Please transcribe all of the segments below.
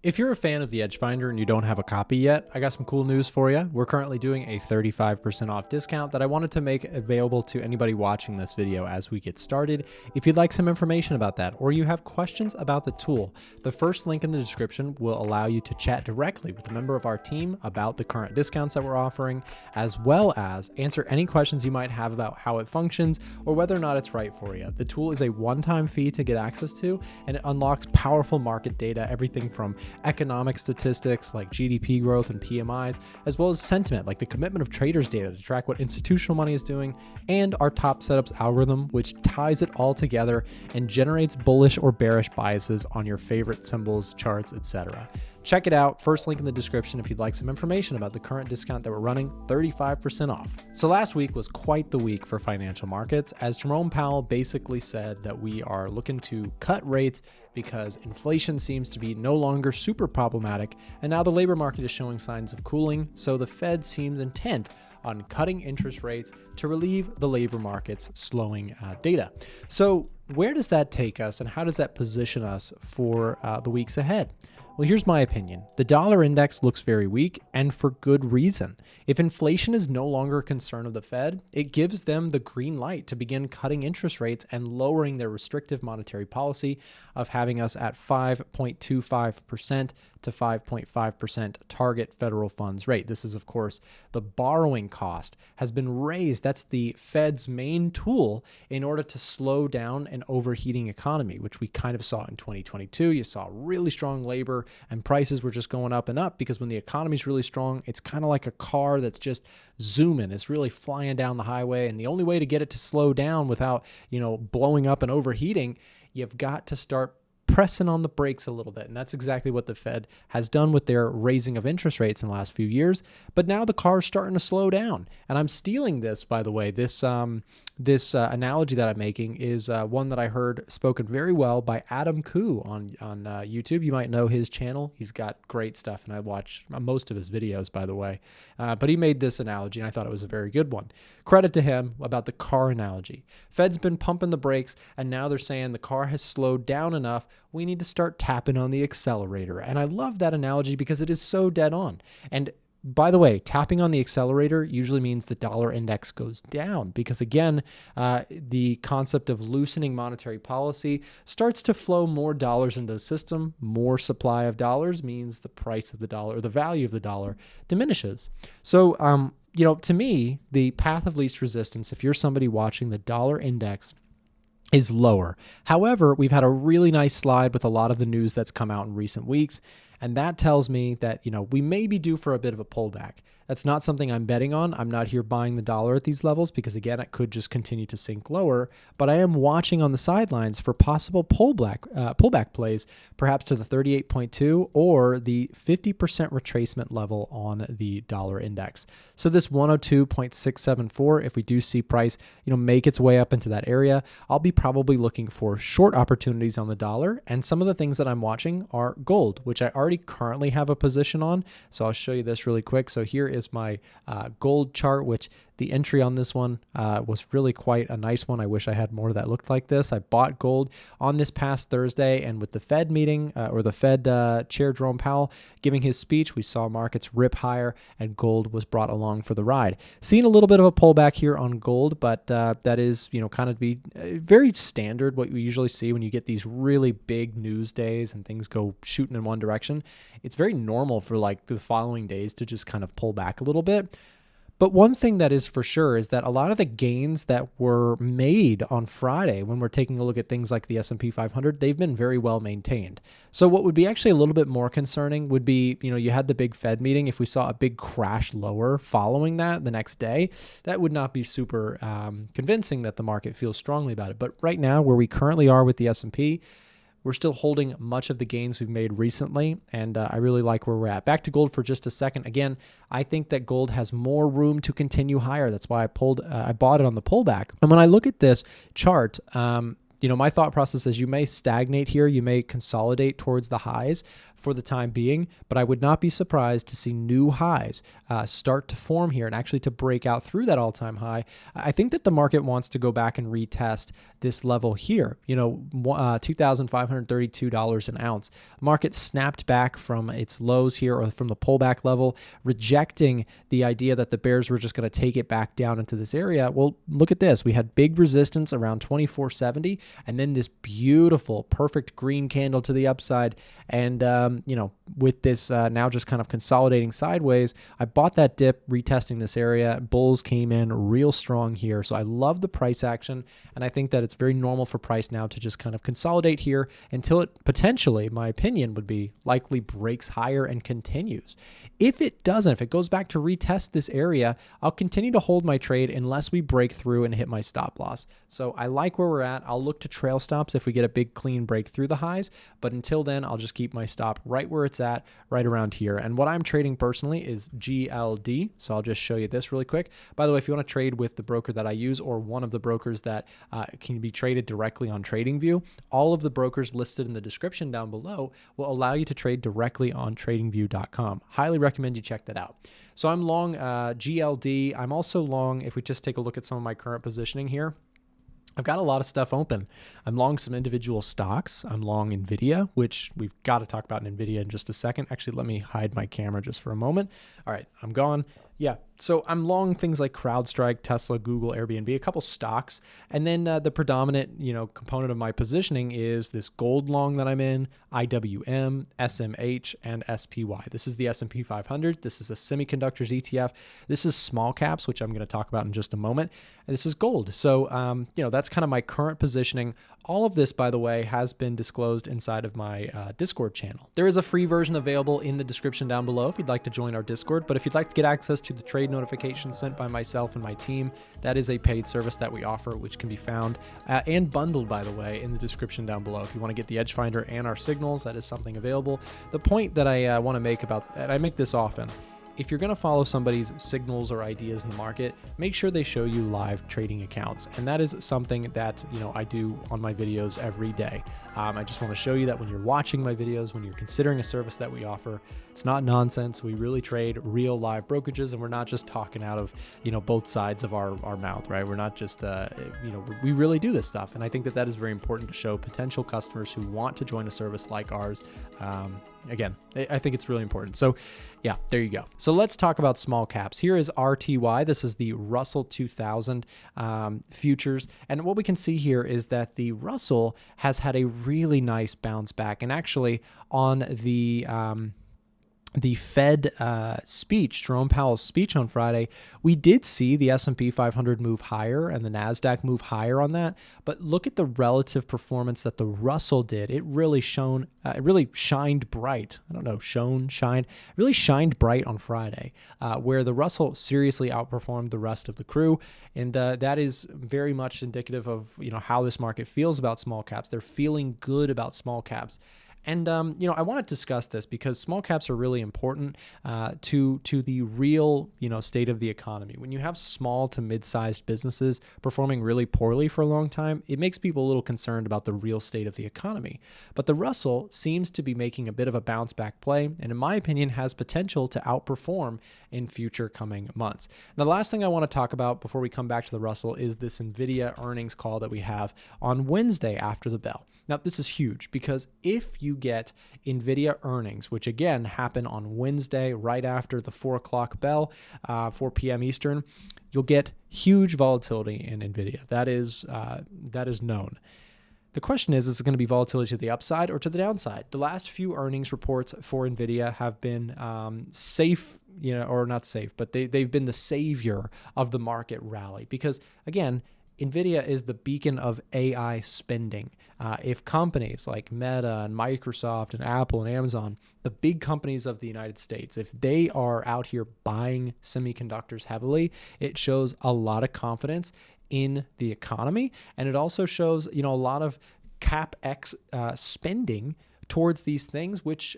If you're a fan of the Edge Finder and you don't have a copy yet, I got some cool news for you. We're currently doing a 35% off discount that I wanted to make available to anybody watching this video as we get started. If you'd like some information about that, or you have questions about the tool, the first link in the description will allow you to chat directly with a member of our team about the current discounts that we're offering, as well as answer any questions you might have about how it functions or whether or not it's right for you. The tool is a one-time fee to get access to, and it unlocks powerful market data, everything from economic statistics like GDP growth and PMIs, as well as sentiment like the commitment of traders data to track what institutional money is doing, and our top setups algorithm, which ties it all together and generates bullish or bearish biases on your favorite symbols, charts, etc. Check it out. First link in the description if you'd like some information about the current discount that we're running, 35% off. So last week was quite the week for financial markets, as Jerome Powell basically said that we are looking to cut rates because inflation seems to be no longer super problematic, and now the labor market is showing signs of cooling, so the Fed seems intent on cutting interest rates to relieve the labor market's slowing data. So where does that take us, and how does that position us for the weeks ahead? Well, here's my opinion. The dollar index looks very weak, and for good reason. If inflation is no longer a concern of the Fed, it gives them the green light to begin cutting interest rates and lowering their restrictive monetary policy of having us at 5.25% to 5.5% target federal funds rate. This is, of course, the borrowing cost has been raised. That's the Fed's main tool in order to slow down an overheating economy, which we kind of saw in 2022. You saw really strong labor and prices were just going up and up because when the economy is really strong, it's kind of like a car that's just zooming. It's really flying down the highway. And the only way to get it to slow down without, blowing up and overheating, you've got to start pressing on the brakes a little bit. And that's exactly what the Fed has done with their raising of interest rates in the last few years. But now the car's starting to slow down. And I'm stealing this, by the way. This analogy that I'm making is one that I heard spoken very well by Adam Koo on YouTube. You might know his channel. He's got great stuff, and I watch most of his videos, by the way. But he made this analogy, and I thought it was a very good one. Credit to him about the car analogy. Fed's been pumping the brakes, and now they're saying the car has slowed down enough. We need to start tapping on the accelerator. And I love that analogy because it is so dead on. And by the way, tapping on the accelerator usually means the dollar index goes down because, again, the concept of loosening monetary policy starts to flow more dollars into the system. More supply of dollars means the price of the dollar or the value of the dollar diminishes. So, to me, the path of least resistance, if you're somebody watching the dollar index, is lower. However, we've had a really nice slide with a lot of the news that's come out in recent weeks. And that tells me that, we may be due for a bit of a pullback. That's not something I'm betting on. I'm not here buying the dollar at these levels because, again, it could just continue to sink lower. But I am watching on the sidelines for possible pullback plays, perhaps to the 38.2 or the 50% retracement level on the dollar index. So this 102.674, if we do see price, make its way up into that area, I'll be probably looking for short opportunities on the dollar. And some of the things that I'm watching are gold, which I already currently have a position on. So I'll show you this really quick. So here is my gold chart, which the entry on this one was really quite a nice one. I wish I had more that looked like this. I bought gold on this past Thursday, and with the Fed meeting or the Fed Chair Jerome Powell giving his speech, we saw markets rip higher and gold was brought along for the ride. Seeing a little bit of a pullback here on gold, but that is, kind of be very standard what we usually see when you get these really big news days and things go shooting in one direction. It's very normal for like the following days to just kind of pull back a little bit. But one thing that is for sure is that a lot of the gains that were made on Friday, when we're taking a look at things like the S&P 500, they've been very well maintained. So what would be actually a little bit more concerning would be, you had the big Fed meeting. If we saw a big crash lower following that the next day, that would not be super convincing that the market feels strongly about it. But right now, where we currently are with the S&P, we're still holding much of the gains we've made recently, and I really like where we're at. Back to gold for just a second. Again, I think that gold has more room to continue higher. That's why I bought it on the pullback. And when I look at this chart, my thought process is you may stagnate here, you may consolidate towards the highs, for the time being, but I would not be surprised to see new highs start to form here and actually to break out through that all-time high. I think that the market wants to go back and retest this level here, $2,532 an ounce. Market snapped back from its lows here, or from the pullback level, rejecting the idea that the bears were just going to take it back down into this area. Well, look at this. We had big resistance around 2470, and then this beautiful, perfect green candle to the upside. And, with this now just kind of consolidating sideways, I bought that dip, retesting this area. Bulls came in real strong here. So I love the price action, and I think that it's very normal for price now to just kind of consolidate here until it potentially, my opinion would be, likely breaks higher and continues. If it doesn't, if it goes back to retest this area, I'll continue to hold my trade unless we break through and hit my stop loss. So I like where we're at. I'll look to trail stops if we get a big clean break through the highs, but until then, I'll just keep my stop right where it's at, right around here. And what I'm trading personally is GLD. So I'll just show you this really quick. By the way, if you want to trade with the broker that I use, or one of the brokers that can be traded directly on TradingView, all of the brokers listed in the description down below will allow you to trade directly on TradingView.com. Highly recommend you check that out. So I'm long GLD. I'm also long, if we just take a look at some of my current positioning here, I've got a lot of stuff open. I'm long some individual stocks. I'm long Nvidia, which we've got to talk about Nvidia in just a second. Actually, let me hide my camera just for a moment. All right, I'm gone. Yeah, so I'm long things like CrowdStrike, Tesla, Google, Airbnb, a couple stocks. And then the predominant, component of my positioning is this gold long that I'm in, IWM, SMH, and SPY. This is the S&P 500. This is a semiconductors ETF. This is small caps, which I'm going to talk about in just a moment. And this is gold. So, that's kind of my current positioning. All of this, by the way, has been disclosed inside of my Discord channel. There is a free version available in the description down below if you'd like to join our Discord. But if you'd like to get access to the trade notifications sent by myself and my team, that is a paid service that we offer, which can be found and bundled, by the way, in the description down below. If you want to get the Edge Finder and our signals, that is something available. The point that I want to make about, and I make this often, if you're going to follow somebody's signals or ideas in the market, make sure they show you live trading accounts. And that is something that, I do on my videos every day. I just want to show you that when you're watching my videos, when you're considering a service that we offer, it's not nonsense. We really trade real live brokerages, and we're not just talking out of, both sides of our mouth, right? We're not just, we really do this stuff. And I think that is very important to show potential customers who want to join a service like ours. Again, I think it's really important. So yeah, there you go. So let's talk about small caps. Here is RTY. This is the Russell 2000 futures. And what we can see here is that the Russell has had a really nice bounce back. And actually on the Fed speech, Jerome Powell's speech on Friday, we did see the S&P 500 move higher and the NASDAQ move higher on that. But look at the relative performance that the Russell did. It really shined bright. I don't know, really shined bright on Friday, where the Russell seriously outperformed the rest of the crew. And that is very much indicative of, how this market feels about small caps. They're feeling good about small caps. And, I want to discuss this because small caps are really important to the real, state of the economy. When you have small to mid-sized businesses performing really poorly for a long time, it makes people a little concerned about the real state of the economy. But the Russell seems to be making a bit of a bounce back play, and in my opinion, has potential to outperform in future coming months. Now, the last thing I want to talk about before we come back to the Russell is this Nvidia earnings call that we have on Wednesday after the bell. Now, this is huge because if you get Nvidia earnings, which again happen on Wednesday right after the 4 o'clock bell, 4 p.m. Eastern, you'll get huge volatility in Nvidia. That is known. The question is it going to be volatility to the upside or to the downside? The last few earnings reports for Nvidia have been safe, or not safe, but they've been the savior of the market rally because, again, Nvidia is the beacon of AI spending. If companies like Meta and Microsoft and Apple and Amazon, the big companies of the United States, if they are out here buying semiconductors heavily, it shows a lot of confidence in the economy. And it also shows, a lot of CapEx spending towards these things, which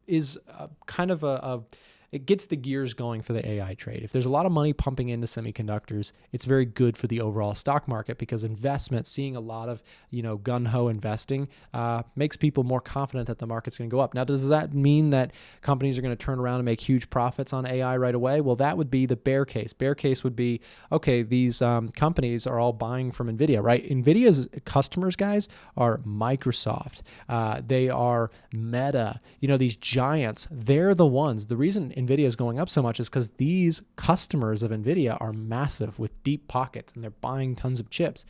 is kind of it gets the gears going for the AI trade. If there's a lot of money pumping into semiconductors, it's very good for the overall stock market because investment, seeing a lot of gun-ho investing, makes people more confident that the market's going to go up. Now, does that mean that companies are going to turn around and make huge profits on AI right away? Well, that would be the bear case. Bear case would be, okay, these companies are all buying from Nvidia, right? Nvidia's customers, guys, are Microsoft. They are Meta. These giants. They're the ones. The reason Nvidia is going up so much is because these customers of Nvidia are massive with deep pockets, and they're buying tons of chips.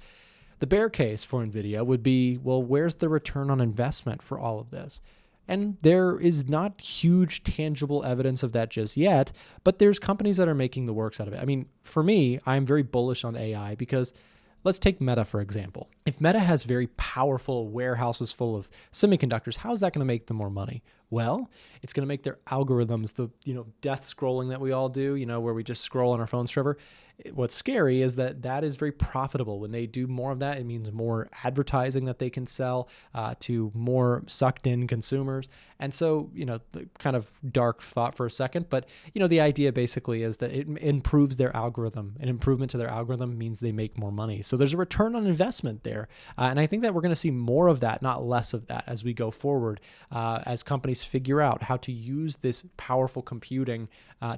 The bear case for Nvidia would be, well, where's the return on investment for all of this? And there is not huge tangible evidence of that just yet, but there's companies that are making the works out of it. I mean, for me, I'm very bullish on AI because let's take Meta, for example. If Meta has very powerful warehouses full of semiconductors, how is that going to make them more money? Well, it's going to make their algorithms, the death scrolling that we all do, where we just scroll on our phones forever. What's scary is that is very profitable. When they do more of that, it means more advertising that they can sell to more sucked in consumers. And so, kind of dark thought for a second, but the idea basically is that it improves their algorithm. An improvement to their algorithm means they make more money. So there's a return on investment there. And I think that we're going to see more of that, not less of that, as we go forward, as companies figure out how to use this powerful computing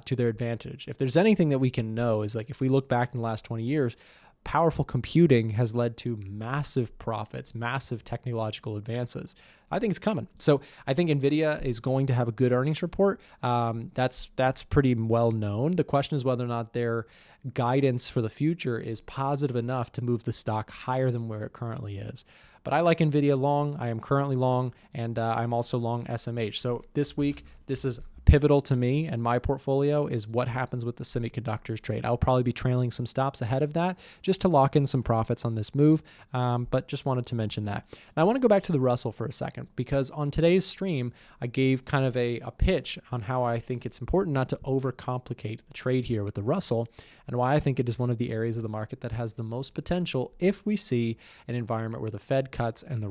to their advantage. If there's anything that we can know is, like, if we look back in the last 20 years, powerful computing has led to massive profits, massive technological advances. I think it's coming. So I think Nvidia is going to have a good earnings report. That's pretty well known. The question is whether or not their guidance for the future is positive enough to move the stock higher than where it currently is. But I like Nvidia long. I am currently long, and I'm also long SMH. So this week, this is pivotal to me and my portfolio is what happens with the semiconductors trade. I'll probably be trailing some stops ahead of that just to lock in some profits on this move, but just wanted to mention that. Now I want to go back to the Russell for a second because on today's stream, I gave kind of a pitch on how I think it's important not to overcomplicate the trade here with the Russell and why I think it is one of the areas of the market that has the most potential if we see an environment where the Fed cuts and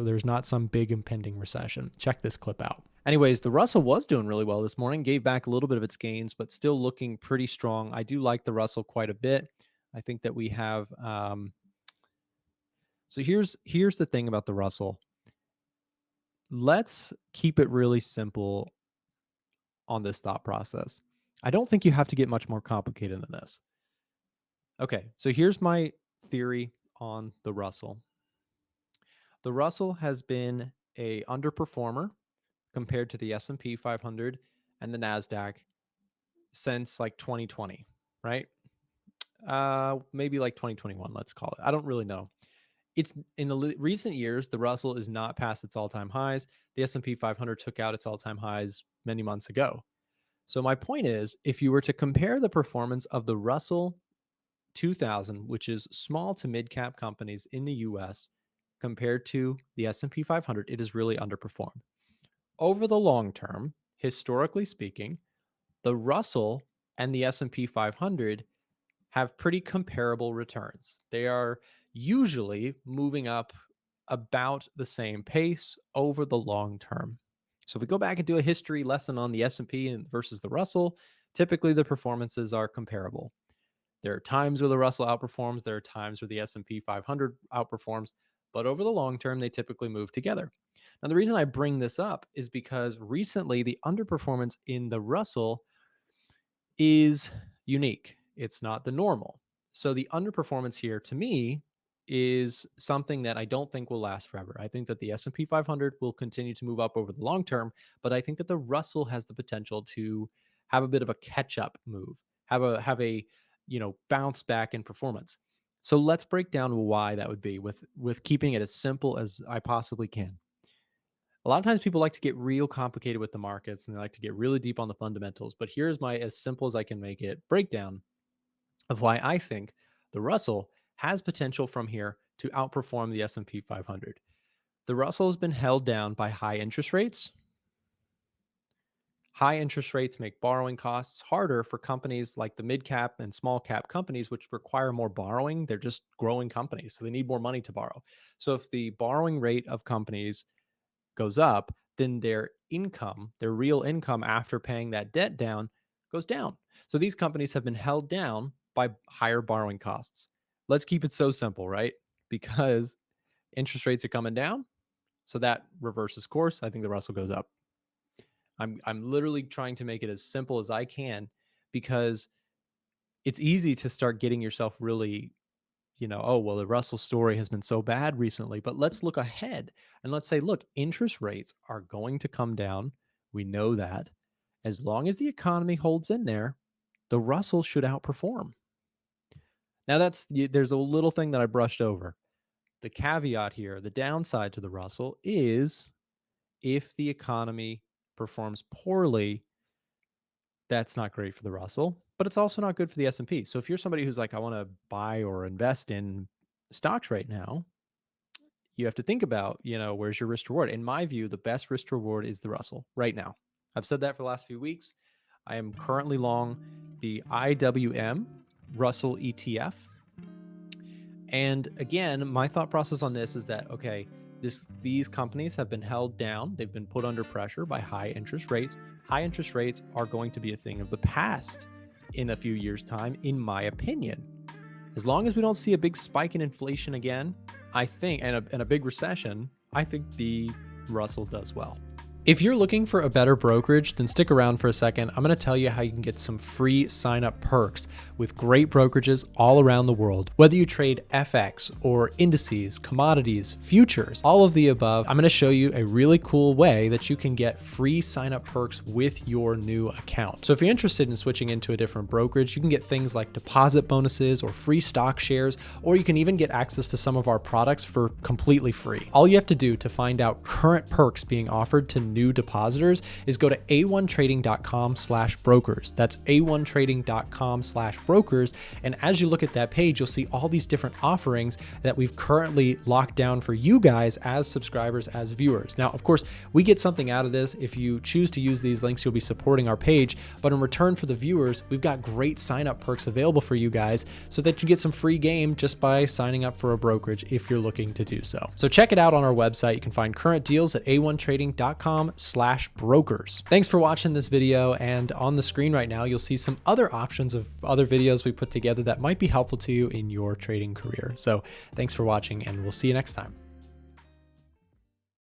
there's not some big impending recession. Check this clip out. Anyways, the Russell was doing really well this morning, gave back a little bit of its gains, but still looking pretty strong. I do like the Russell quite a bit. I think that we have, so here's the thing about the Russell. Let's keep it really simple on this thought process. I don't think you have to get much more complicated than this. Okay, so here's my theory on the Russell. The Russell has been a underperformer compared to the S&P 500 and the NASDAQ since like 2020, right? Maybe like 2021, let's call it. I don't really know. It's in the recent years, the Russell is not past its all-time highs. The S&P 500 took out its all-time highs many months ago. So my point is, if you were to compare the performance of the Russell 2000, which is small to mid-cap companies in the US, compared to the S&P 500, it is really underperformed. Over the long term, historically speaking, the Russell and the S&P 500 have pretty comparable returns. They are usually moving up about the same pace over the long term. So if we go back and do a history lesson on the S&P versus the Russell, typically the performances are comparable. There are times where the Russell outperforms, there are times where the S&P 500 outperforms, but over the long term, they typically move together. Now, the reason I bring this up is because recently the underperformance in the Russell is unique. It's not the normal. So the underperformance here to me is something that I don't think will last forever. I think that the S&P 500 will continue to move up over the long term, but I think that the Russell has the potential to have a bit of a catch-up move, have a bounce back in performance. So let's break down why that would be with keeping it as simple as I possibly can. A lot of times people like to get real complicated with the markets and they like to get really deep on the fundamentals. But here's my, as simple as I can make it, breakdown of why I think the Russell has potential from here to outperform the S&P 500. The Russell has been held down by high interest rates. High interest rates make borrowing costs harder for companies like the mid cap and small cap companies, which require more borrowing. They're just growing companies, so they need more money to borrow. So if the borrowing rate of companies goes up, then their income, their real income after paying that debt down, goes down. So these companies have been held down by higher borrowing costs. Let's keep it so simple, right? Because interest rates are coming down, so that reverses course. I think the Russell goes up. I'm literally trying to make it as simple as I can, because it's easy to start getting yourself really, oh, well, the Russell story has been so bad recently. But let's look ahead and let's say, look, interest rates are going to come down. We know that. As long as the economy holds in there, the Russell should outperform. Now, there's a little thing that I brushed over. The caveat here, the downside to the Russell is if the economy performs poorly, that's not great for the Russell, but it's also not good for the S&P. So if you're somebody who's like, I want to buy or invest in stocks right now, you have to think about, where's your risk reward? In my view, the best risk reward is the Russell right now. I've said that for the last few weeks. I am currently long the IWM Russell ETF. And again, my thought process on this is that, okay, these companies have been held down. They've been put under pressure by high interest rates. High interest rates are going to be a thing of the past in a few years' time, in my opinion. As long as we don't see a big spike in inflation again, I think, and a big recession, I think the Russell does well. If you're looking for a better brokerage, then stick around for a second. I'm going to tell you how you can get some free sign-up perks with great brokerages all around the world. Whether you trade FX or indices, commodities, futures, all of the above, I'm going to show you a really cool way that you can get free sign-up perks with your new account. So if you're interested in switching into a different brokerage, you can get things like deposit bonuses or free stock shares, or you can even get access to some of our products for completely free. All you have to do to find out current perks being offered to new depositors is go to a1trading.com/brokers. That's a1trading.com/brokers. And as you look at that page, you'll see all these different offerings that we've currently locked down for you guys as subscribers, as viewers. Now, of course, we get something out of this. If you choose to use these links, you'll be supporting our page. But in return for the viewers, we've got great sign-up perks available for you guys so that you get some free game just by signing up for a brokerage if you're looking to do so. So check it out on our website. You can find current deals at a1trading.com/brokers. Thanks for watching this video, and on the screen right now you'll see some other options of other videos we put together that might be helpful to you in your trading career. So thanks for watching, and we'll see you next time.